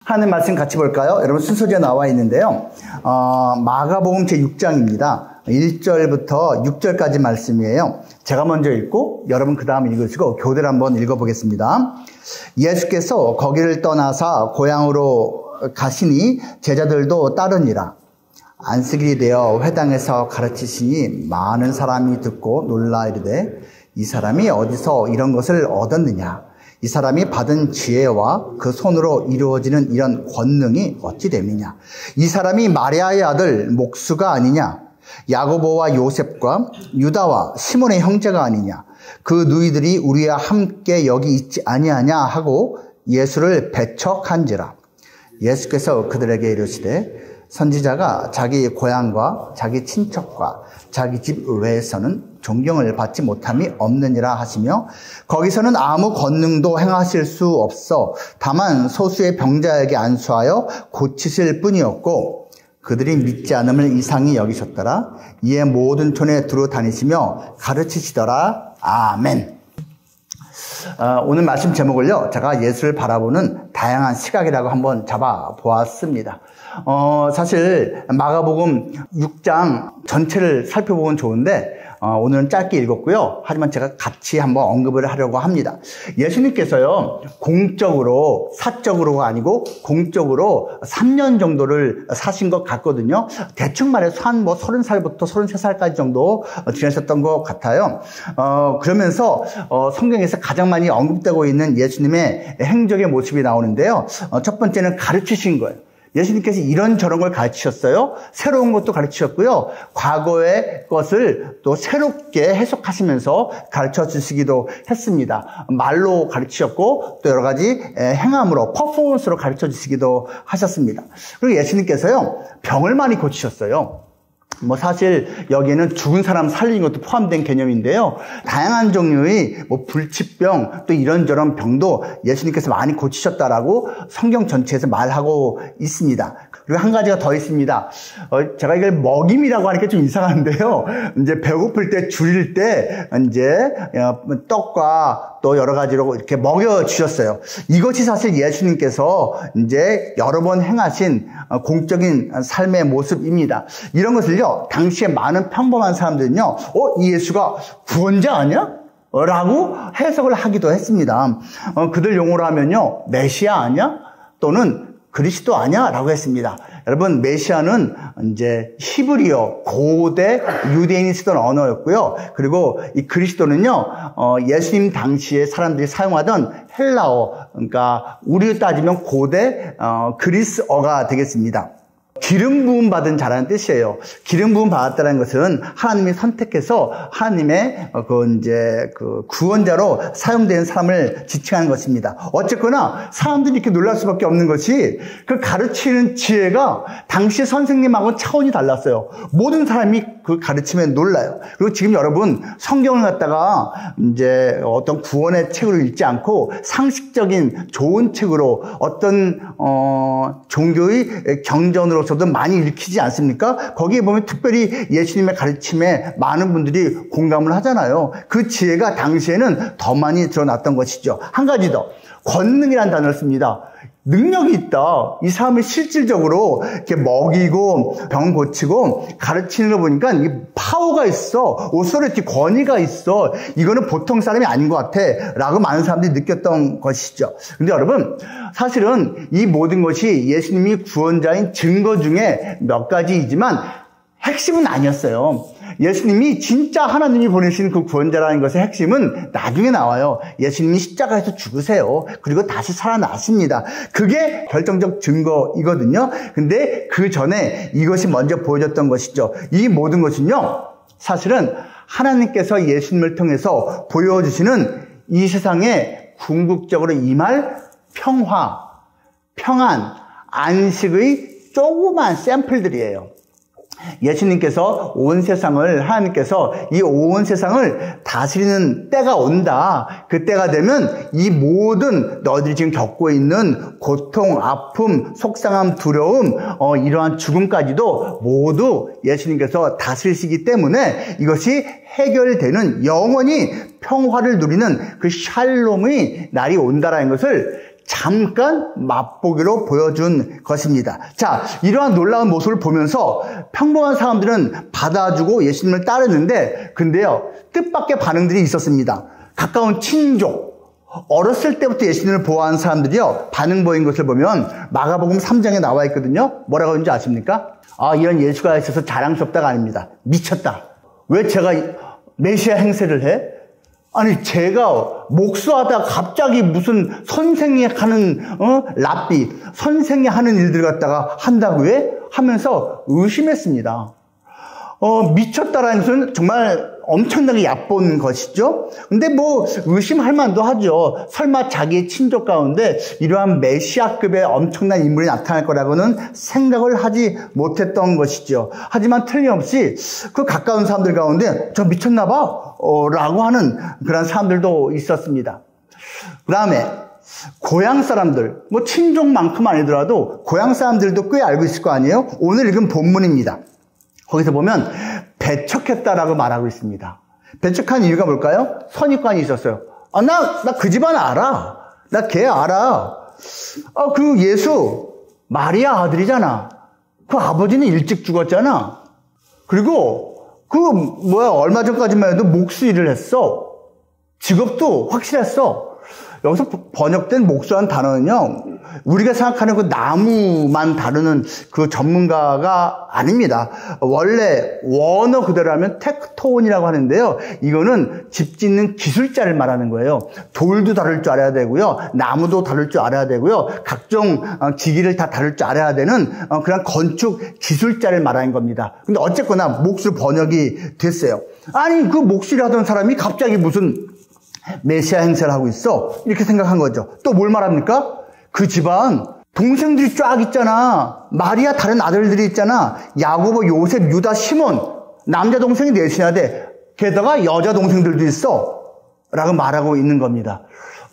하나님 말씀 같이 볼까요? 여러분 순서지에 나와 있는데요. 마가복음 제6장입니다. 1절부터 6절까지 말씀이에요. 제가 먼저 읽고 여러분 그 다음 읽으시고 교대를 한번 읽어보겠습니다. 예수께서 거기를 떠나사 고향으로 가시니 제자들도 따르니라. 안식일이 되어 회당에서 가르치시니 많은 사람이 듣고 놀라 이르되 이 사람이 어디서 이런 것을 얻었느냐? 이 사람이 받은 지혜와 그 손으로 이루어지는 이런 권능이 어찌 됨이냐? 이 사람이 마리아의 아들 목수가 아니냐? 야고보와 요셉과 유다와 시몬의 형제가 아니냐? 그 누이들이 우리와 함께 여기 있지 아니하냐 하고 예수를 배척한지라. 예수께서 그들에게 이르시되 선지자가 자기 고향과 자기 친척과 자기 집 외에서는 존경을 받지 못함이 없느니라 하시며 거기서는 아무 권능도 행하실 수 없어 다만 소수의 병자에게 안수하여 고치실 뿐이었고 그들이 믿지 않음을 이상히 여기셨더라. 이에 모든 촌에 두루 다니시며 가르치시더라. 아멘. 오늘 말씀 제목을요, 제가 예수를 바라보는 다양한 시각이라고 한번 잡아보았습니다. 사실 마가복음 6장 전체를 살펴보면 좋은데 오늘은 짧게 읽었고요. 하지만 제가 같이 한번 언급을 하려고 합니다. 예수님께서요, 공적으로, 사적으로가 아니고 공적으로 3년 정도를 사신 것 같거든요. 대충 말해서 한 30살부터 33살까지 정도 지내셨던 것 같아요. 그러면서 성경에서 가장 많이 언급되고 있는 예수님의 행적의 모습이 나오는데요. 첫 번째는 가르치신 거예요. 예수님께서 이런저런 걸 가르치셨어요. 새로운 것도 가르치셨고요. 과거의 것을 또 새롭게 해석하시면서 가르쳐 주시기도 했습니다. 말로 가르치셨고 또 여러 가지 행함으로 퍼포먼스로 가르쳐 주시기도 하셨습니다. 그리고 예수님께서요, 병을 많이 고치셨어요. 사실 여기에는 죽은 사람 살리는 것도 포함된 개념인데요. 다양한 종류의 불치병 또 이런저런 병도 예수님께서 많이 고치셨다라고 성경 전체에서 말하고 있습니다. 그리고 한 가지가 더 있습니다. 제가 이걸 먹임이라고 하니까 좀 이상한데요. 이제 배고플 때 줄일 때 이제 떡과 또 여러 가지로 이렇게 먹여 주셨어요. 이것이 사실 예수님께서 이제 여러 번 행하신 공적인 삶의 모습입니다. 이런 것을요, 당시에 많은 평범한 사람들은요, 이 예수가 구원자 아니야? 라고 해석을 하기도 했습니다. 그들 용어로 하면요, 메시아 아니야? 또는 그리스도 아니야? 라고 했습니다. 여러분, 메시아는 이제 히브리어, 고대 유대인이 쓰던 언어였고요. 그리고 이 그리스도는요, 예수님 당시에 사람들이 사용하던 헬라어, 그러니까 우리로 따지면 고대 그리스어가 되겠습니다. 기름 부음 받은 자라는 뜻이에요. 기름 부음 받았다는 것은 하나님이 선택해서 하나님의 그 구원자로 사용되는 사람을 지칭하는 것입니다. 어쨌거나 사람들이 이렇게 놀랄 수밖에 없는 것이 그 가르치는 지혜가 당시 선생님하고 차원이 달랐어요. 모든 사람이 그 가르침에 놀라요. 그리고 지금 여러분 성경을 갖다가 이제 어떤 구원의 책으로 읽지 않고 상식적인 좋은 책으로 어떤 종교의 경전으로서도 많이 읽히지 않습니까? 거기에 보면 특별히 예수님의 가르침에 많은 분들이 공감을 하잖아요. 그 지혜가 당시에는 더 많이 드러났던 것이죠. 한 가지 더, 권능이라는 단어를 씁니다. 능력이 있다. 이 사람이 실질적으로 이렇게 먹이고 병 고치고 가르치는 거 보니까 이게 파워가 있어. 오소리티, 권위가 있어. 이거는 보통 사람이 아닌 것 같아. 라고 많은 사람들이 느꼈던 것이죠. 근데 여러분, 사실은 이 모든 것이 예수님이 구원자인 증거 중에 몇 가지이지만 핵심은 아니었어요. 예수님이 진짜 하나님이 보내신 그 구원자라는 것의 핵심은 나중에 나와요. 예수님이 십자가에서 죽으세요. 그리고 다시 살아났습니다. 그게 결정적 증거이거든요. 근데 그 전에 이것이 먼저 보여졌던 것이죠. 이 모든 것은요, 사실은 하나님께서 예수님을 통해서 보여주시는 이 세상에 궁극적으로 임할 평화, 평안, 안식의 조그만 샘플들이에요. 예수님께서 온 세상을, 하나님께서 이 온 세상을 다스리는 때가 온다. 그 때가 되면 이 모든 너희들이 지금 겪고 있는 고통, 아픔, 속상함, 두려움, 이러한 죽음까지도 모두 예수님께서 다스리시기 때문에 이것이 해결되는, 영원히 평화를 누리는 그 샬롬의 날이 온다라는 것을 잠깐 맛보기로 보여준 것입니다. 자, 이러한 놀라운 모습을 보면서 평범한 사람들은 받아주고 예수님을 따르는데, 근데요, 뜻밖의 반응들이 있었습니다. 가까운 친족, 어렸을 때부터 예수님을 보호하는 사람들이요, 반응 보인 것을 보면 마가복음 3장에 나와 있거든요. 뭐라고 하는지 아십니까? 이런 예수가 있어서 자랑스럽다가 아닙니다. 미쳤다. 왜 제가 메시아 행세를 해? 아니, 제가 목수하다 갑자기 무슨 선생이 하는, 랍비, 선생이 하는 일들 갖다가 한다고 해? 하면서 의심했습니다. 미쳤다라는 것은 정말 엄청나게 얕본 것이죠. 근데 뭐 의심할 만도 하죠. 설마 자기의 친족 가운데 이러한 메시아급의 엄청난 인물이 나타날 거라고는 생각을 하지 못했던 것이죠. 하지만 틀림없이 그 가까운 사람들 가운데 저 미쳤나 봐 라고 하는 그런 사람들도 있었습니다. 그 다음에 고향 사람들, 뭐 친족만큼 아니더라도 고향 사람들도 꽤 알고 있을 거 아니에요? 오늘 읽은 본문입니다. 거기서 보면 배척했다라고 말하고 있습니다. 배척한 이유가 뭘까요? 선입관이 있었어요. 나 그 집안 알아. 나 걔 알아. 그 예수 마리아 아들이잖아. 그 아버지는 일찍 죽었잖아. 그리고 얼마 전까지만 해도 목수 일을 했어. 직업도 확실했어. 여기서 번역된 목수라는 단어는요, 우리가 생각하는 그 나무만 다루는 그 전문가가 아닙니다. 원래 원어 그대로 하면 텍톤이라고 하는데요. 이거는 집 짓는 기술자를 말하는 거예요. 돌도 다룰 줄 알아야 되고요. 나무도 다룰 줄 알아야 되고요. 각종 기기를 다 다룰 줄 알아야 되는 그런 건축 기술자를 말하는 겁니다. 근데 어쨌거나 목수 번역이 됐어요. 아니, 그 목수를 하던 사람이 갑자기 무슨 메시아 행세를 하고 있어. 이렇게 생각한 거죠. 또 뭘 말합니까? 그 집안 동생들이 쫙 있잖아. 마리아 다른 아들들이 있잖아. 야고보, 요셉, 유다, 시몬. 남자 동생이 넷이나 돼. 게다가 여자 동생들도 있어. 라고 말하고 있는 겁니다.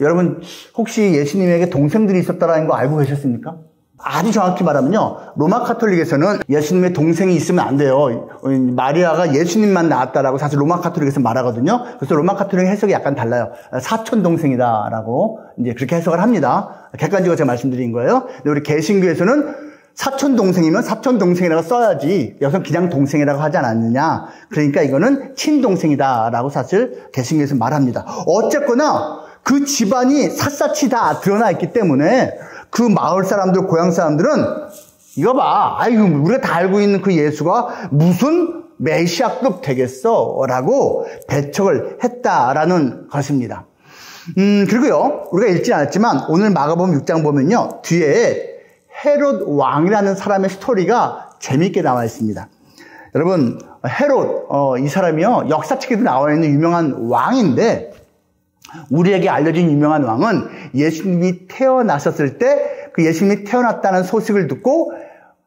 여러분, 혹시 예수님에게 동생들이 있었다는 거 알고 계셨습니까? 아주 정확히 말하면요, 로마 카톨릭에서는 예수님의 동생이 있으면 안 돼요. 마리아가 예수님만 낳았다라고 사실 로마 카톨릭에서 말하거든요. 그래서 로마 카톨릭 해석이 약간 달라요. 사촌 동생이다라고 이제 그렇게 해석을 합니다. 객관적으로 제가 말씀드린 거예요. 근데 우리 개신교에서는 사촌 동생이면 사촌 동생이라고 써야지 여기서 그냥 동생이라고 하지 않았느냐. 그러니까 이거는 친동생이다라고 사실 개신교에서 말합니다. 어쨌거나 그 집안이 샅샅이 다 드러나 있기 때문에 그 마을 사람들, 고향 사람들은 이거 봐, 우리가 다 알고 있는 그 예수가 무슨 메시아급 되겠어? 라고 배척을 했다라는 것입니다. 그리고요, 우리가 읽지 않았지만 오늘 마가복음 6장 보면요, 뒤에 헤롯 왕이라는 사람의 스토리가 재미있게 나와 있습니다. 여러분, 헤롯, 이 사람이요, 역사책에도 나와 있는 유명한 왕인데, 우리에게 알려진 유명한 왕은 예수님이 태어나셨을 때 그 예수님이 태어났다는 소식을 듣고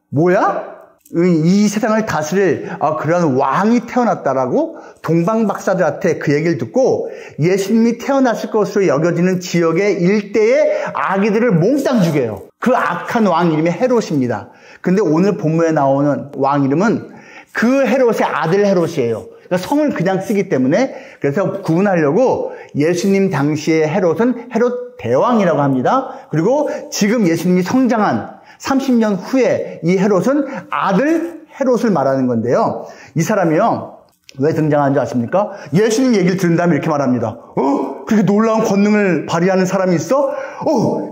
뭐야? 이 세상을 다스릴 그런 왕이 태어났다라고 동방박사들한테 그 얘기를 듣고 예수님이 태어났을 것으로 여겨지는 지역의 일대의 아기들을 몽땅 죽여요. 그 악한 왕 이름이 헤롯입니다. 근데 오늘 본문에 나오는 왕 이름은 그 헤롯의 아들 헤롯이에요. 그러니까 성을 그냥 쓰기 때문에 그래서 구분하려고 예수님 당시의 헤롯은 헤롯 대왕이라고 합니다. 그리고 지금 예수님이 성장한 30년 후에 이 헤롯은 아들 헤롯을 말하는 건데요. 이 사람이요, 왜 등장하는지 아십니까? 예수님 얘기를 들은 다음에 이렇게 말합니다. 그렇게 놀라운 권능을 발휘하는 사람이 있어?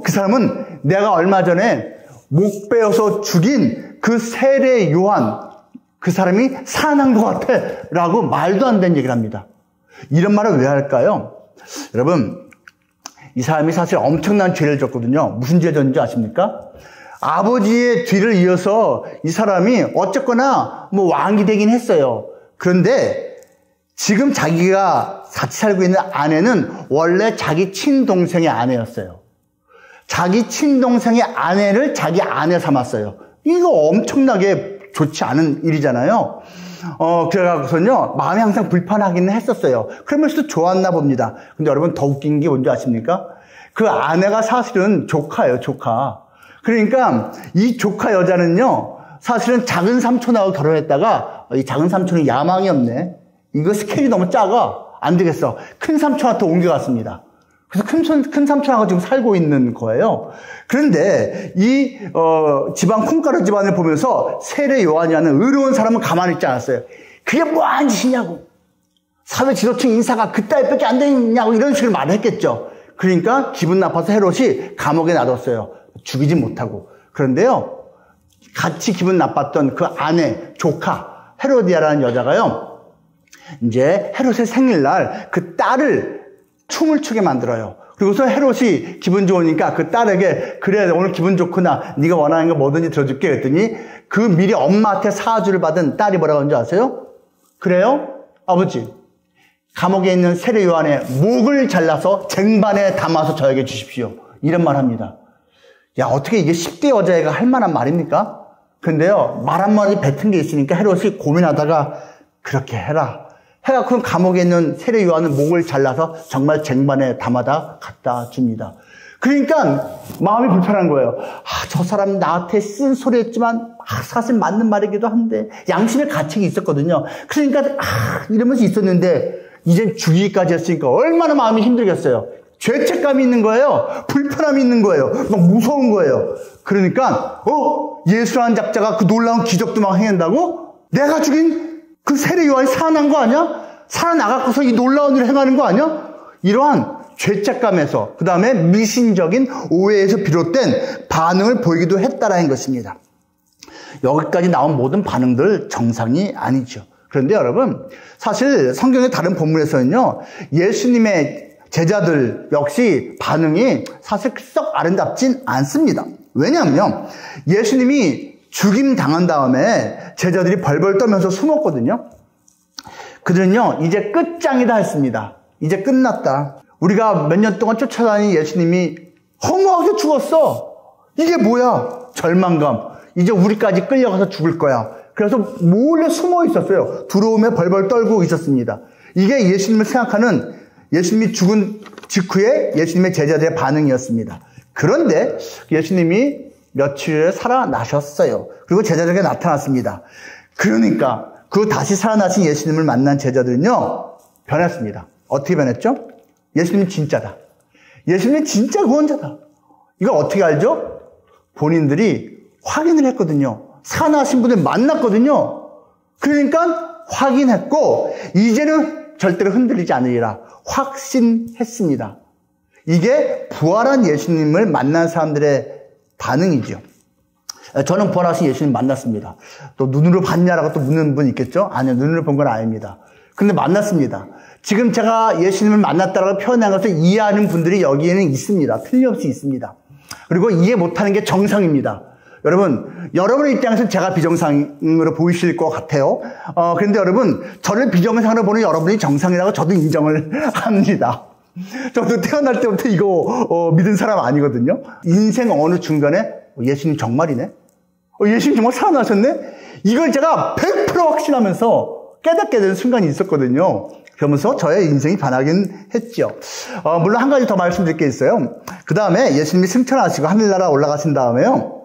그 사람은 내가 얼마 전에 목 베어서 죽인 그 세례 요한, 그 사람이 살아난 것 같아 라고 말도 안 되는 얘기를 합니다. 이런 말을 왜 할까요? 여러분, 이 사람이 사실 엄청난 죄를 졌거든요. 무슨 죄 졌는지 아십니까? 아버지의 뒤를 이어서 이 사람이 어쨌거나 왕이 되긴 했어요. 그런데 지금 자기가 같이 살고 있는 아내는 원래 자기 친동생의 아내였어요. 자기 친동생의 아내를 자기 아내 삼았어요. 이거 엄청나게 좋지 않은 일이잖아요. 그래가지고서는요, 마음이 항상 불편하기는 했었어요. 그러면서도 좋았나 봅니다. 근데 여러분, 더 웃긴 게 뭔지 아십니까? 그 아내가 사실은 조카예요, 조카. 그러니까 이 조카 여자는요, 사실은 작은 삼촌하고 결혼했다가 이 작은 삼촌이 야망이 없네. 이거 스케일이 너무 작아. 안 되겠어. 큰 삼촌한테 옮겨갔습니다. 그래서 큰 삼촌하고 지금 살고 있는 거예요. 그런데 이 집안 콩가루 집안을 보면서 세례 요한이라는 의로운 사람은 가만히 있지 않았어요. 그게 뭐하는 짓이냐고. 사회 지도층 인사가 그따위밖에 안 되냐고 이런 식으로 말을 했겠죠. 그러니까 기분 나빠서 헤롯이 감옥에 놔뒀어요. 죽이지 못하고. 그런데요, 같이 기분 나빴던 그 아내, 조카 헤로디아라는 여자가요, 이제 헤롯의 생일날 그 딸을 춤을 추게 만들어요. 그리고서 헤롯이 기분 좋으니까 그 딸에게, 그래 오늘 기분 좋구나, 네가 원하는 거 뭐든지 들어줄게 그랬더니 그 미리 엄마한테 사주를 받은 딸이 뭐라고 하는지 아세요? 그래요? 아버지, 감옥에 있는 세례 요한의 목을 잘라서 쟁반에 담아서 저에게 주십시오. 이런 말 합니다. 야, 어떻게 이게 10대 여자애가 할 만한 말입니까? 근데요, 말 한마디 뱉은 게 있으니까 헤롯이 고민하다가 그렇게 해라. 해갖고 감옥에 있는 세례 요한은 목을 잘라서 정말 쟁반에 담아다 갖다 줍니다. 그러니까 마음이 불편한 거예요. 저 사람 나한테 쓴소리 했지만 사실 맞는 말이기도 한데 양심의 가책이 있었거든요. 그러니까 이러면서 있었는데 이젠 죽이기까지 했으니까 얼마나 마음이 힘들겠어요. 죄책감이 있는 거예요. 불편함이 있는 거예요. 막 무서운 거예요. 그러니까 예수라는 작자가 그 놀라운 기적도 막 행한다고? 내가 죽인 그 세례 요한이 살아난 거 아니야? 살아나갖고서 이 놀라운 일을 행하는 거 아니야? 이러한 죄책감에서, 그 다음에 미신적인 오해에서 비롯된 반응을 보이기도 했다라는 것입니다. 여기까지 나온 모든 반응들 정상이 아니죠. 그런데 여러분, 사실 성경의 다른 본문에서는요, 예수님의 제자들 역시 반응이 사실 썩 아름답진 않습니다. 왜냐하면 예수님이 죽임 당한 다음에 제자들이 벌벌 떨면서 숨었거든요. 그들은요, 이제 끝장이다 했습니다. 이제 끝났다. 우리가 몇 년 동안 쫓아다닌 예수님이 허무하게 죽었어. 이게 뭐야? 절망감. 이제 우리까지 끌려가서 죽을 거야. 그래서 몰래 숨어 있었어요. 두려움에 벌벌 떨고 있었습니다. 이게 예수님을 생각하는, 예수님이 죽은 직후에 예수님의 제자들의 반응이었습니다. 그런데 예수님이 며칠 후에 살아나셨어요. 그리고 제자들에게 나타났습니다. 그러니까 그 다시 살아나신 예수님을 만난 제자들은요, 변했습니다. 어떻게 변했죠? 예수님이 진짜다. 예수님이 진짜 구원자다. 이걸 어떻게 알죠? 본인들이 확인을 했거든요. 살아나신 분을 만났거든요. 그러니까 확인했고 이제는 절대로 흔들리지 않으리라 확신했습니다. 이게 부활한 예수님을 만난 사람들의 반응이죠. 저는 부활하신 예수님 만났습니다. 또 눈으로 봤냐라고 또 묻는 분 있겠죠? 아니요, 눈으로 본 건 아닙니다. 근데 만났습니다. 지금 제가 예수님을 만났다라고 표현한 것을 이해하는 분들이 여기에는 있습니다. 틀림없이 있습니다. 그리고 이해 못하는 게 정상입니다. 여러분의 입장에서는 제가 비정상으로 보이실 것 같아요. 그런데 여러분, 저를 비정상으로 보는 여러분이 정상이라고 저도 인정을 합니다. 저도 태어날 때부터 이거 믿은 사람 아니거든요. 인생 어느 중간에 예수님 정말이네? 예수님 정말 살아나셨네? 이걸 제가 100% 확신하면서 깨닫게 되는 순간이 있었거든요. 그러면서 저의 인생이 변하긴 했죠. 물론 한 가지 더 말씀드릴 게 있어요. 그 다음에 예수님이 승천하시고 하늘나라 올라가신 다음에요,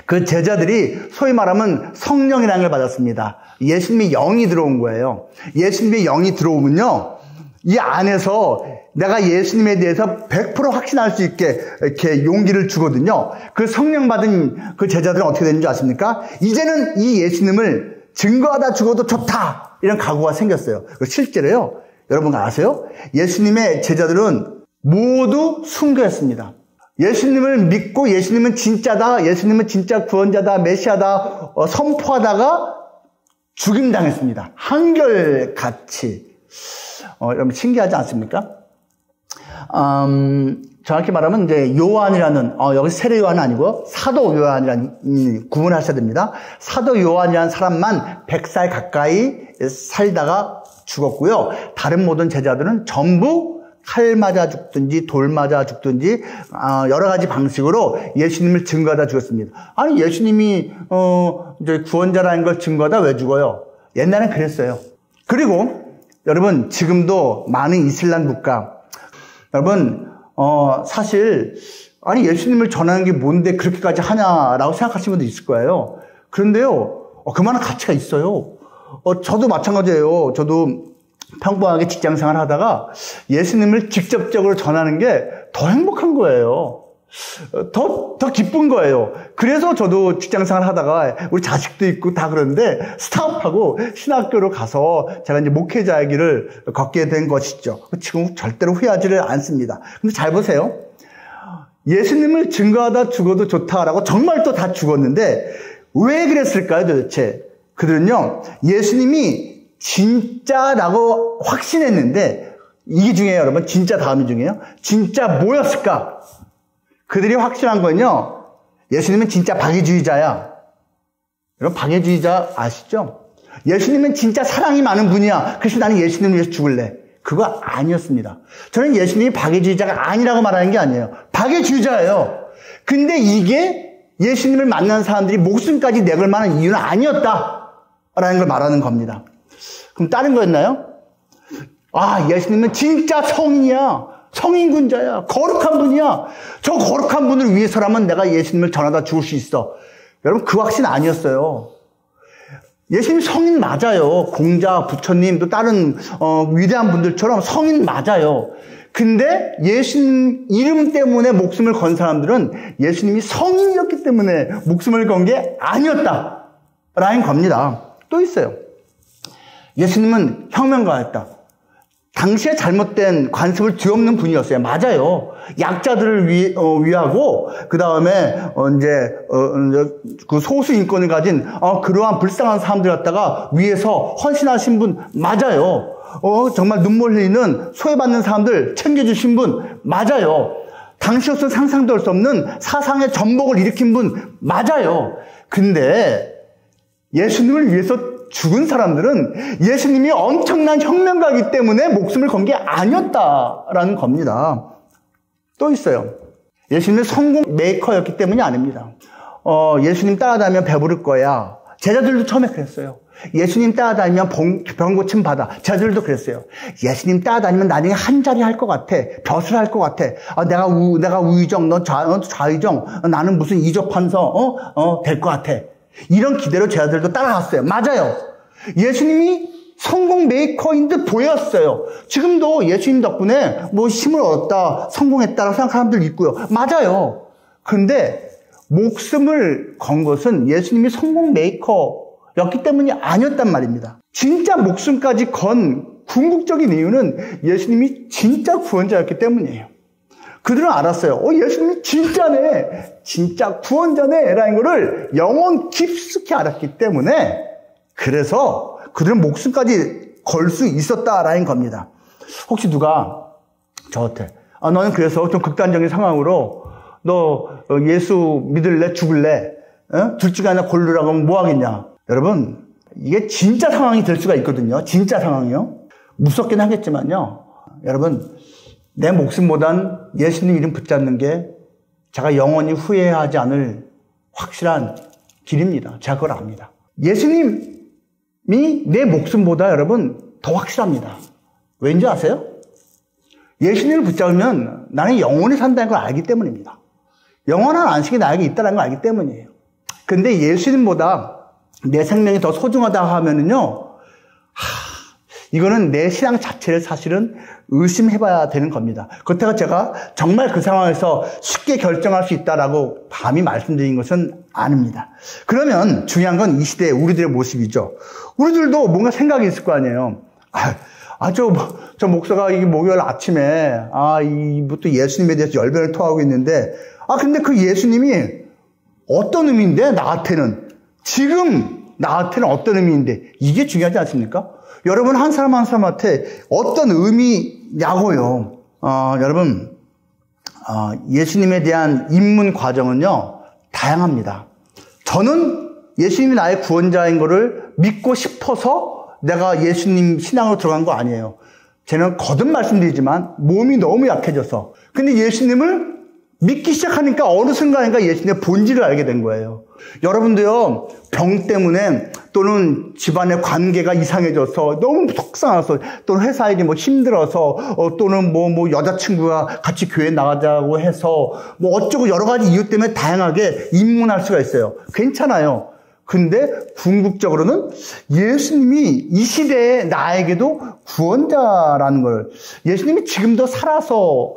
그 제자들이 소위 말하면 성령이라는 걸 받았습니다. 예수님의 영이 들어온 거예요. 예수님의 영이 들어오면요, 이 안에서 내가 예수님에 대해서 100% 확신할 수 있게 이렇게 용기를 주거든요. 그 성령 받은 그 제자들은 어떻게 되는지 아십니까? 이제는 이 예수님을 증거하다 죽어도 좋다, 이런 각오가 생겼어요. 실제로요, 여러분 아세요? 예수님의 제자들은 모두 순교했습니다. 예수님을 믿고 예수님은 진짜다, 예수님은 진짜 구원자다, 메시아다 선포하다가 죽임당했습니다. 한결같이. 여러분 신기하지 않습니까? 정확히 말하면 이제 요한이라는, 여기 세례 요한은 아니고 사도 요한이라는 구분하셔야 됩니다. 사도 요한이라는 사람만 100살 가까이 살다가 죽었고요. 다른 모든 제자들은 전부 칼 맞아 죽든지 돌 맞아 죽든지 여러 가지 방식으로 예수님을 증거하다 죽었습니다. 아니 예수님이 이제 구원자라는 걸 증거하다 왜 죽어요? 옛날엔 그랬어요. 그리고 여러분 지금도 많은 이슬람 국가 여러분 사실 아니 예수님을 전하는 게 뭔데 그렇게까지 하냐라고 생각하시는 분도 있을 거예요. 그런데요 그만한 가치가 있어요. 저도 마찬가지예요. 저도 평범하게 직장생활 하다가 예수님을 직접적으로 전하는 게 더 행복한 거예요. 더 기쁜 거예요. 그래서 저도 직장생활 하다가 우리 자식도 있고 다 그런데 스탑하고 신학교로 가서 제가 이제 목회자의 길을 걷게 된 것이죠. 지금 절대로 후회하지를 않습니다. 근데 잘 보세요. 예수님을 증거하다 죽어도 좋다라고 정말 또 다 죽었는데 왜 그랬을까요 도대체? 그들은요 예수님이 진짜라고 확신했는데 이게 중요해요 여러분. 진짜 다음이 중요해요. 진짜 뭐였을까? 그들이 확신한 건요 예수님은 진짜 박애주의자야. 여러분 박애주의자 아시죠? 예수님은 진짜 사랑이 많은 분이야. 그래서 나는 예수님을 위해서 죽을래. 그거 아니었습니다. 저는 예수님이 박애주의자가 아니라고 말하는 게 아니에요. 박애주의자예요. 근데 이게 예수님을 만난 사람들이 목숨까지 내걸 만한 이유는 아니었다라는 걸 말하는 겁니다. 그럼 다른 거였나요? 예수님은 진짜 성인이야. 성인군자야. 거룩한 분이야. 저 거룩한 분을 위해서라면 내가 예수님을 전하다 죽을 수 있어. 여러분 그 확신 아니었어요. 예수님 성인 맞아요. 공자, 부처님 또 다른 위대한 분들처럼 성인 맞아요. 근데 예수님 이름 때문에 목숨을 건 사람들은 예수님이 성인이었기 때문에 목숨을 건 게 아니었다라는 겁니다. 또 있어요. 예수님은 혁명가였다. 당시에 잘못된 관습을 뒤엎는 분이었어요. 맞아요. 약자들을 위하고 그 다음에 이제 그 소수 인권을 가진 그러한 불쌍한 사람들 갖다가 위해서 헌신하신 분 맞아요. 정말 눈물 흘리는 소외받는 사람들 챙겨주신 분 맞아요. 당시로서는 상상도 할 수 없는 사상의 전복을 일으킨 분 맞아요. 근데 예수님을 위해서 죽은 사람들은 예수님이 엄청난 혁명가이기 때문에 목숨을 건 게 아니었다라는 겁니다. 또 있어요. 예수님은 성공 메이커였기 때문이 아닙니다. 예수님 따라다니면 배부를 거야. 제자들도 처음에 그랬어요. 예수님 따라다니면 병 고침 받아. 제자들도 그랬어요. 예수님 따라다니면 나중에 한 자리 할 것 같아. 벼슬 할 것 같아. 내가 우의정, 너 좌의정, 나는 무슨 이조판서 될 것 같아. 이런 기대로 제자들도 따라갔어요. 맞아요. 예수님이 성공 메이커인 듯 보였어요. 지금도 예수님 덕분에 뭐 힘을 얻었다, 성공했다라고 생각하는 사람들 있고요. 맞아요. 그런데 목숨을 건 것은 예수님이 성공 메이커였기 때문이 아니었단 말입니다. 진짜 목숨까지 건 궁극적인 이유는 예수님이 진짜 구원자였기 때문이에요. 그들은 알았어요. 예수님이 진짜네. 진짜 구원자네. 라는 거를 영혼 깊숙이 알았기 때문에 그래서 그들은 목숨까지 걸 수 있었다라는 겁니다. 혹시 누가 저한테 너는 그래서 좀 극단적인 상황으로 너 예수 믿을래? 죽을래? 둘 중에 하나 고르라고 하면 뭐 하겠냐? 여러분 이게 진짜 상황이 될 수가 있거든요. 진짜 상황이요. 무섭긴 하겠지만요. 여러분 내 목숨보단 예수님 이름 붙잡는 게 제가 영원히 후회하지 않을 확실한 길입니다. 제가 그걸 압니다. 예수님이 내 목숨보다 여러분 더 확실합니다. 왠지 아세요? 예수님을 붙잡으면 나는 영원히 산다는 걸 알기 때문입니다. 영원한 안식이 나에게 있다는 걸 알기 때문이에요. 근데 예수님보다 내 생명이 더 소중하다 하면은요, 이거는 내 신앙 자체를 사실은 의심해봐야 되는 겁니다. 그렇다고 제가 정말 그 상황에서 쉽게 결정할 수 있다라고 감히 말씀드린 것은 아닙니다. 그러면 중요한 건 이 시대의 우리들의 모습이죠. 우리들도 뭔가 생각이 있을 거 아니에요. 저 목사가 이 목요일 아침에 이부터 예수님에 대해서 열변을 토하고 있는데 근데 그 예수님이 어떤 의미인데 나한테는 지금 나한테는 어떤 의미인데 이게 중요하지 않습니까? 여러분 한 사람 한 사람한테 어떤 의미냐고요. 여러분 예수님에 대한 입문 과정은요 다양합니다. 저는 예수님이 나의 구원자인 것을 믿고 싶어서 내가 예수님 신앙으로 들어간 거 아니에요. 쟤는 거듭 말씀드리지만 몸이 너무 약해져서. 근데 예수님을 믿기 시작하니까 어느 순간인가 예수님의 본질을 알게 된 거예요. 여러분도요, 병 때문에 또는 집안의 관계가 이상해져서 너무 속상해서 또는 회사 일이 뭐 힘들어서 또는 뭐 여자친구가 같이 교회 나가자고 해서 뭐 어쩌고 여러 가지 이유 때문에 다양하게 입문할 수가 있어요. 괜찮아요. 근데 궁극적으로는 예수님이 이 시대에 나에게도 구원자라는 걸, 예수님이 지금도 살아서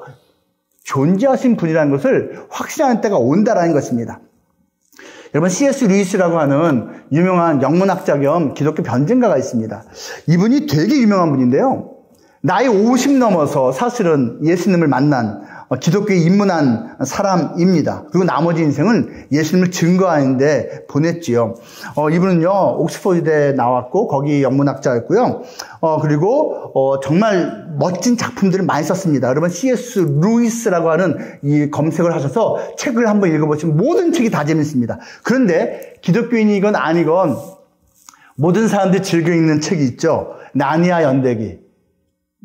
존재하신 분이라는 것을 확신하는 때가 온다라는 것입니다. 여러분, C.S. 루이스라고 하는 유명한 영문학자 겸 기독교 변증가가 있습니다. 이분이 되게 유명한 분인데요. 나이 50 넘어서 사실은 예수님을 만난 기독교에 입문한 사람입니다. 그리고 나머지 인생은 예수님을 증거하는데 보냈지요. 이분은요, 옥스퍼드에 나왔고 거기 영문학자였고요. 그리고 정말 멋진 작품들을 많이 썼습니다. 여러분, C.S. 루이스라고 하는 이 검색을 하셔서 책을 한번 읽어보시면 모든 책이 다 재밌습니다. 그런데 기독교인이건 아니건 모든 사람들이 즐겨 읽는 책이 있죠. 나니아 연대기.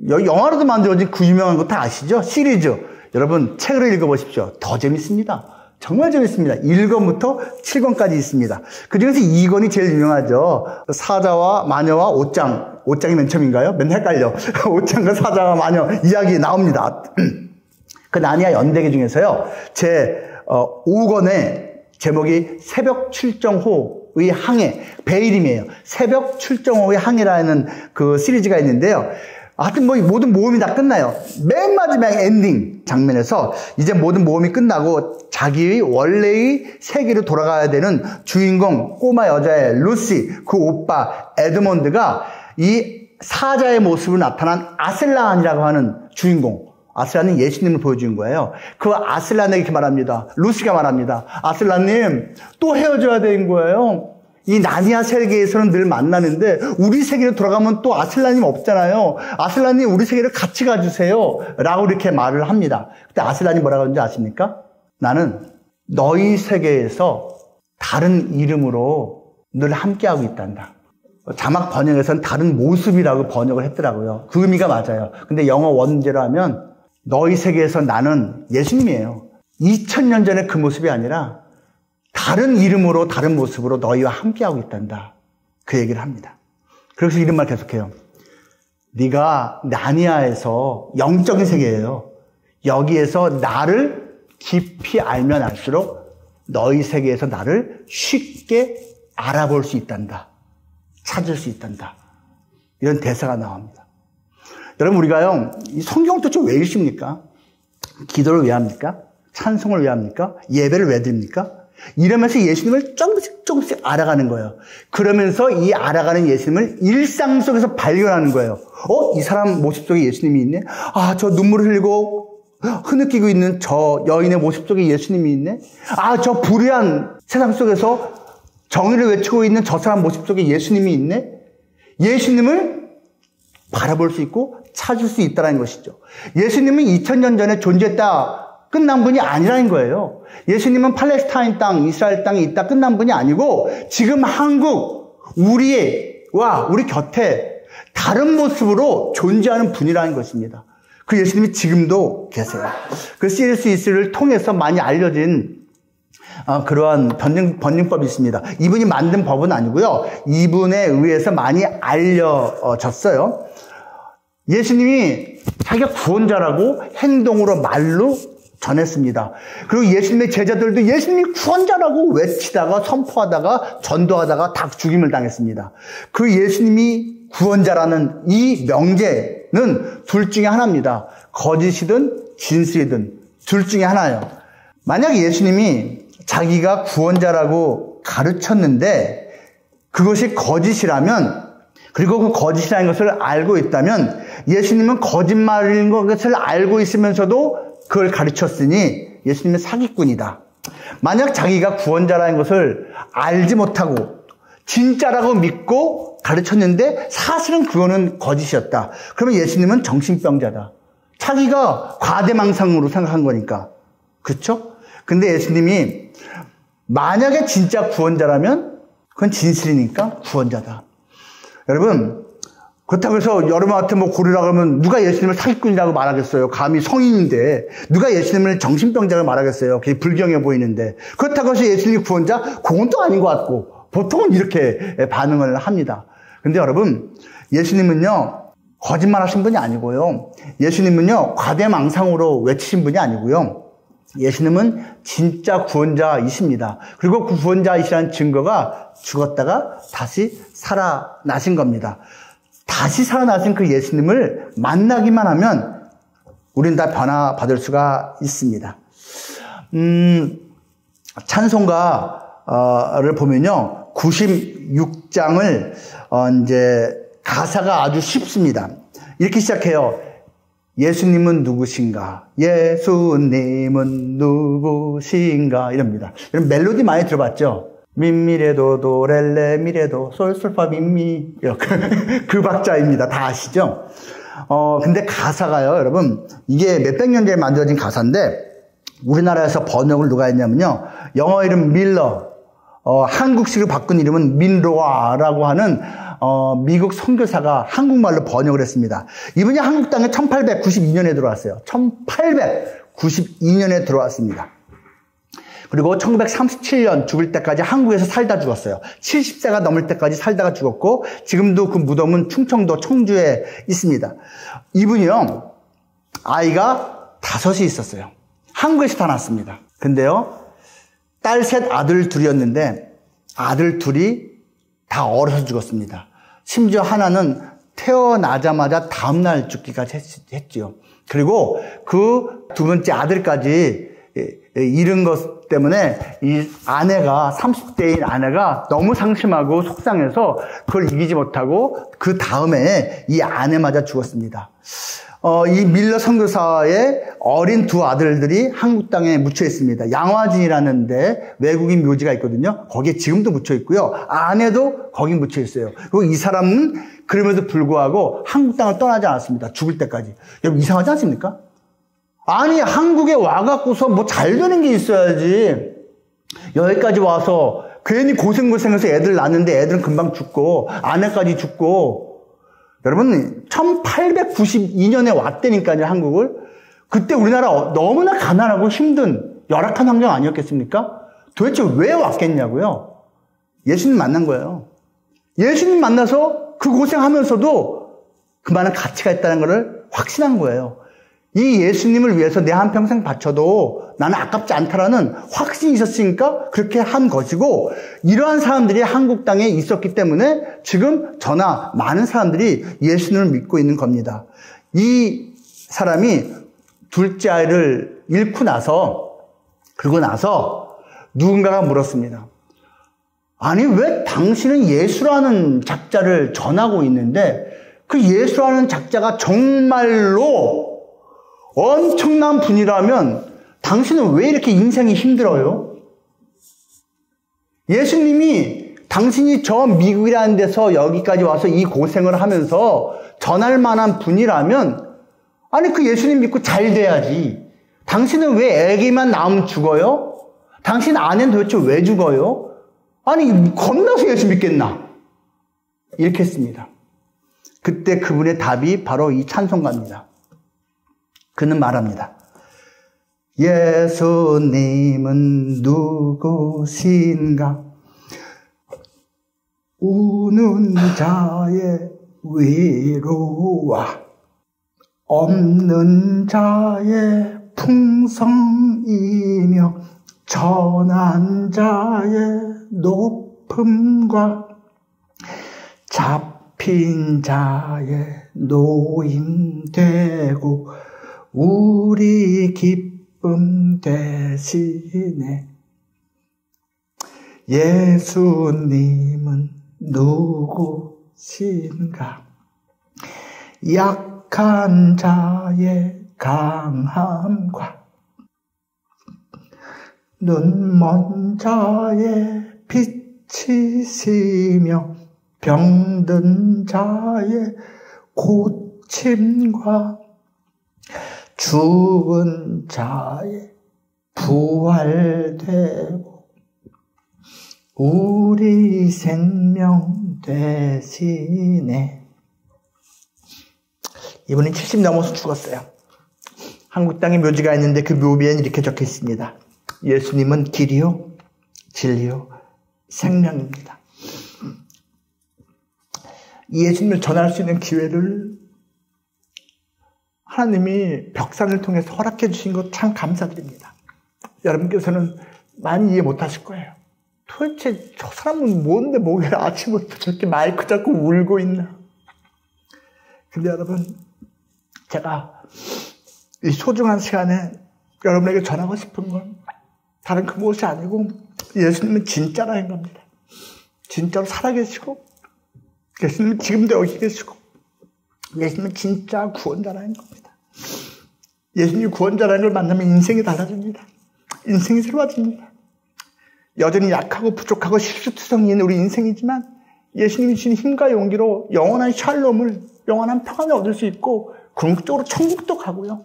영화로도 만들어진 그 유명한 거 다 아시죠? 시리즈. 여러분, 책을 읽어보십시오. 더 재밌습니다. 정말 재밌습니다. 1권부터 7권까지 있습니다. 그중에서 2권이 제일 유명하죠. 사자와 마녀와 옷장. 옷장이 맨 처음인가요? 맨날 헷갈려. 옷장과 사자와 마녀 이야기 나옵니다. 그 나니아 연대기 중에서요, 제 5권의 제목이 새벽 출정호의 항해, 배 이름이에요. 새벽 출정호의 항해라는 그 시리즈가 있는데요. 하여튼 뭐 모든 모험이 다 끝나요. 맨 마지막 엔딩 장면에서 이제 모든 모험이 끝나고 자기의 원래의 세계로 돌아가야 되는 주인공 꼬마 여자의 루시, 그 오빠 에드먼드가 이 사자의 모습으로 나타난 아슬란이라고 하는 주인공, 아슬란은 예수님을 보여주는 거예요. 그 아슬란에게 이렇게 말합니다. 루시가 말합니다. 아슬란님, 또 헤어져야 되는 거예요. 이 나니아 세계에서는 늘 만나는데 우리 세계로 돌아가면 또 아슬란님 없잖아요. 아슬란님, 우리 세계를 같이 가주세요. 라고 이렇게 말을 합니다. 그때 아슬란이 뭐라고 하는지 아십니까? 나는 너희 세계에서 다른 이름으로 늘 함께하고 있단다. 자막 번역에서는 다른 모습이라고 번역을 했더라고요. 그 의미가 맞아요. 근데 영어 원제로 하면 너희 세계에서 나는 예수님이에요. 2000년 전에 그 모습이 아니라 다른 이름으로, 다른 모습으로 너희와 함께하고 있단다. 그 얘기를 합니다. 그래서 이런 말 계속해요. 네가 나니아에서 영적인 세계예요. 여기에서 나를 깊이 알면 알수록 너희 세계에서 나를 쉽게 알아볼 수 있단다. 찾을 수 있단다. 이런 대사가 나옵니다. 여러분, 우리가요, 이 성경을 도대체 왜 읽습니까? 기도를 왜 합니까? 찬송을 왜 합니까? 예배를 왜 드립니까? 이러면서 예수님을 조금씩 알아가는 거예요. 그러면서 이 알아가는 예수님을 일상 속에서 발견하는 거예요. 이 사람 모습 속에 예수님이 있네? 아, 저 눈물을 흘리고 흐느끼고 있는 저 여인의 모습 속에 예수님이 있네? 아, 저 불의한 세상 속에서 정의를 외치고 있는 저 사람 모습 속에 예수님이 있네? 예수님을 바라볼 수 있고 찾을 수 있다는 것이죠. 예수님은 2000년 전에 존재했다, 끝난 분이 아니라는 거예요. 예수님은 팔레스타인 땅, 이스라엘 땅에 있다 끝난 분이 아니고 지금 한국, 우리와 우리 곁에 다른 모습으로 존재하는 분이라는 것입니다. 그 예수님이 지금도 계세요. 그 C.S.를 통해서 많이 알려진 그러한 번증법이 있습니다. 이분이 만든 법은 아니고요. 이분에 의해서 많이 알려졌어요. 예수님이 자기가 구원자라고 행동으로, 말로 전했습니다. 그리고 예수님의 제자들도 예수님이 구원자라고 외치다가 선포하다가 전도하다가 다 죽임을 당했습니다. 그 예수님이 구원자라는 이 명제는 둘 중에 하나입니다. 거짓이든 진실이든 둘 중에 하나예요. 만약 예수님이 자기가 구원자라고 가르쳤는데 그것이 거짓이라면, 그리고 그 거짓이라는 것을 알고 있다면 예수님은 거짓말인 것을 알고 있으면서도 그걸 가르쳤으니 예수님은 사기꾼이다. 만약 자기가 구원자라는 것을 알지 못하고 진짜라고 믿고 가르쳤는데 사실은 그거는 거짓이었다. 그러면 예수님은 정신병자다. 자기가 과대망상으로 생각한 거니까. 그렇죠? 근데 예수님이 만약에 진짜 구원자라면 그건 진실이니까 구원자다. 여러분, 그렇다고 해서 여러분한테 뭐 고르라 그러면 누가 예수님을 사기꾼이라고 말하겠어요? 감히 성인인데. 누가 예수님을 정신병자라고 말하겠어요? 그게 불경해 보이는데. 그렇다고 해서 예수님이 구원자? 그건 또 아닌 것 같고. 보통은 이렇게 반응을 합니다. 근데 여러분, 예수님은요, 거짓말 하신 분이 아니고요. 예수님은요, 과대망상으로 외치신 분이 아니고요. 예수님은 진짜 구원자이십니다. 그리고 그 구원자이시라는 증거가 죽었다가 다시 살아나신 겁니다. 다시 살아나신 그 예수님을 만나기만 하면 우리는 다 변화받을 수가 있습니다. 찬송가를 보면요. 96장을 이제 가사가 아주 쉽습니다. 이렇게 시작해요. 예수님은 누구신가? 예수님은 누구신가? 이럽니다. 여러분 멜로디 많이 들어봤죠? 민미래도 도렐레 미래도 솔솔파 민미 그 박자입니다. 다 아시죠? 근데 가사가요, 여러분 이게 몇백 년 전에 만들어진 가사인데 우리나라에서 번역을 누가 했냐면요, 영어 이름 밀러, 한국식으로 바꾼 이름은 민로아라고 하는 미국 선교사가 한국말로 번역을 했습니다. 이분이 한국 땅에 1892년에 들어왔어요. 1892년에 들어왔습니다. 그리고 1937년 죽을 때까지 한국에서 살다 죽었어요. 70세가 넘을 때까지 살다가 죽었고 지금도 그 무덤은 충청도 청주에 있습니다. 이분이요, 아이가 5이 있었어요. 한국에서 태어났습니다. 근데요, 딸 셋, 아들 둘이었는데 아들 둘이 다 어려서 죽었습니다. 심지어 하나는 태어나자마자 다음날 죽기까지 했지요. 그리고 그 두 번째 아들까지 잃은 것 때문에 이 아내가, 30대인 아내가 너무 상심하고 속상해서 그걸 이기지 못하고 그 다음에 이 아내마저 죽었습니다. 이 밀러 선교사의 어린 두 아들들이 한국 땅에 묻혀 있습니다. 양화진이라는 데 외국인 묘지가 있거든요. 거기에 지금도 묻혀 있고요. 아내도 거기 묻혀 있어요. 그리고 이 사람은 그럼에도 불구하고 한국 땅을 떠나지 않았습니다. 죽을 때까지. 여러분 이상하지 않습니까? 아니 한국에 와갖고서 뭐 잘 되는 게 있어야지. 여기까지 와서 괜히 고생해서 애들 낳는데 애들은 금방 죽고 아내까지 죽고. 여러분 1892년에 왔다니까요, 한국을. 그때 우리나라 너무나 가난하고 힘든 열악한 환경 아니었겠습니까? 도대체 왜 왔겠냐고요? 예수님 만난 거예요. 예수님 만나서 그 고생하면서도 그만한 가치가 있다는 것을 확신한 거예요. 이 예수님을 위해서 내 한평생 바쳐도 나는 아깝지 않다라는 확신이 있었으니까 그렇게 한 것이고, 이러한 사람들이 한국 땅에 있었기 때문에 지금 저나 많은 사람들이 예수님을 믿고 있는 겁니다. 이 사람이 둘째 아이를 잃고 나서, 그러고 나서 누군가가 물었습니다. 아니 왜 당신은 예수라는 작자를 전하고 있는데 그 예수라는 작자가 정말로 엄청난 분이라면 당신은 왜 이렇게 인생이 힘들어요? 예수님이 당신이 저 미국이라는 데서 여기까지 와서 이 고생을 하면서 전할 만한 분이라면, 아니 그 예수님 믿고 잘 돼야지. 당신은 왜 애기만 낳으면 죽어요? 당신 아내는 도대체 왜 죽어요? 아니 겁나서 예수 믿겠나? 이렇게 했습니다. 그때 그분의 답이 바로 이 찬송가입니다. 그는 말합니다. 예수님은 누구신가? 우는 자의 위로와 없는 자의 풍성이며 전한 자의 높음과 잡힌 자의 노임되고 우리 기쁨 대신에 예수님은 누구신가? 약한 자의 강함과 눈먼 자의 빛이시며 병든 자의 고침과 죽은 자의 부활되고 우리 생명 대신에 이분은 70 넘어서 죽었어요. 한국 땅에 묘지가 있는데 그 묘비에는 이렇게 적혀 있습니다. 예수님은 길이요, 진리요, 생명입니다. 이 예수님을 전할 수 있는 기회를 하나님이 벽산을 통해서 허락해 주신 것 참 감사드립니다. 여러분께서는 많이 이해 못하실 거예요. 도대체 저 사람은 뭔데 목요일 아침부터 저렇게 마이크 잡고 울고 있나. 근데 여러분, 제가 이 소중한 시간에 여러분에게 전하고 싶은 건 다른 그 무엇이 아니고 예수님은 진짜라는 겁니다. 진짜로 살아계시고 예수님은 지금도 여기 계시고 예수님은 진짜 구원자라는 겁니다. 예수님이 구원자라는 걸 만나면 인생이 달라집니다. 인생이 새로워집니다. 여전히 약하고 부족하고 실수투성이인 우리 인생이지만 예수님이 주신 힘과 용기로 영원한 샬롬을, 영원한 평안을 얻을 수 있고 궁극적으로 천국도 가고요.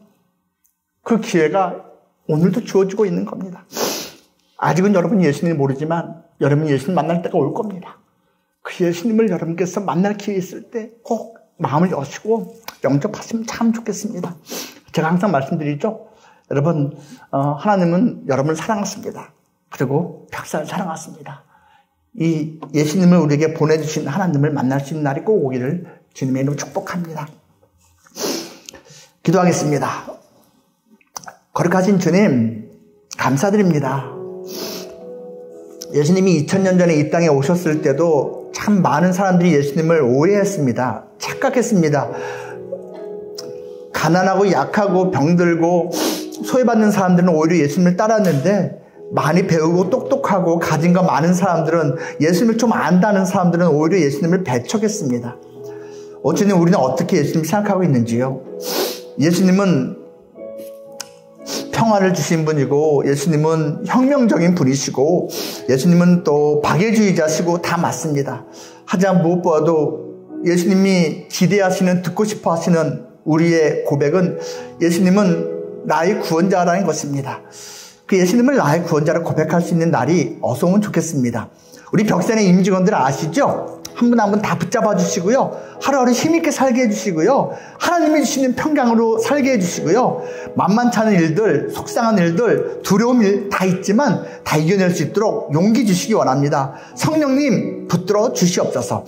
그 기회가 오늘도 주어지고 있는 겁니다. 아직은 여러분 예수님을 모르지만 여러분 예수님 만날 때가 올 겁니다. 그 예수님을 여러분께서 만날 기회 있을 때 꼭 마음을 여시고 영접하시면 참 좋겠습니다. 제가 항상 말씀드리죠. 여러분, 하나님은 여러분을 사랑하십니다. 그리고 벽사를 사랑하십니다. 이 예수님을 우리에게 보내주신 하나님을 만날 수 있는 날이 꼭 오기를 주님의 이름으로 축복합니다. 기도하겠습니다. 거룩하신 주님, 감사드립니다. 예수님이 2000년 전에 이 땅에 오셨을 때도 참 많은 사람들이 예수님을 오해했습니다. 착각했습니다. 가난하고 약하고 병들고 소외받는 사람들은 오히려 예수님을 따랐는데 많이 배우고 똑똑하고 가진 거 많은 사람들은 예수님을 좀 안다는 사람들은 오히려 예수님을 배척했습니다. 어쩌면 우리는 어떻게 예수님을 생각하고 있는지요? 예수님은 평화를 주신 분이고 예수님은 혁명적인 분이시고 예수님은 또 박애주의자시고 다 맞습니다. 하지만 무엇보다도 예수님이 기대하시는 듣고 싶어 하시는 우리의 고백은 예수님은 나의 구원자라는 것입니다. 그 예수님을 나의 구원자로 고백할 수 있는 날이 어서 오면 좋겠습니다. 우리 벽산의 임직원들 아시죠? 한 분 한 분 다 붙잡아 주시고요. 하루하루 힘있게 살게 해주시고요. 하나님이 주시는 평강으로 살게 해주시고요. 만만치 않은 일들, 속상한 일들, 두려운 일 다 있지만 다 이겨낼 수 있도록 용기 주시기 원합니다. 성령님 붙들어 주시옵소서.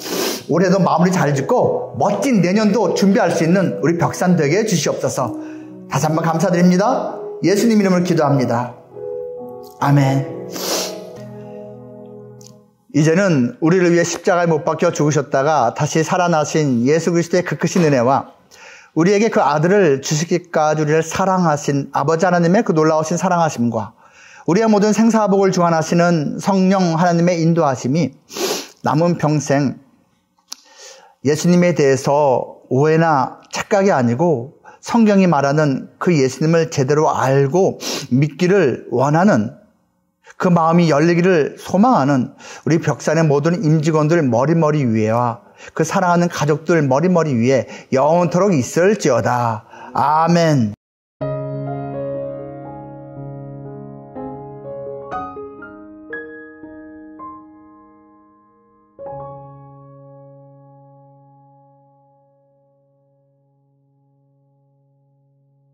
올해도 마무리 잘 짓고 멋진 내년도 준비할 수 있는 우리 벽산 되게 해주시옵소서. 다시 한번 감사드립니다. 예수님 이름으로 기도합니다. 아멘. 이제는 우리를 위해 십자가에 못 박혀 죽으셨다가 다시 살아나신 예수 그리스도의 그 크신 은혜와 우리에게 그 아들을 주시기까지 우리를 사랑하신 아버지 하나님의 그 놀라우신 사랑하심과 우리의 모든 생사복을 주관하시는 성령 하나님의 인도하심이 남은 평생 예수님에 대해서 오해나 착각이 아니고 성경이 말하는 그 예수님을 제대로 알고 믿기를 원하는 그 마음이 열리기를 소망하는 우리 벽산의 모든 임직원들 머리머리 위에와 그 사랑하는 가족들 머리머리 위에 영원토록 있을지어다. 아멘.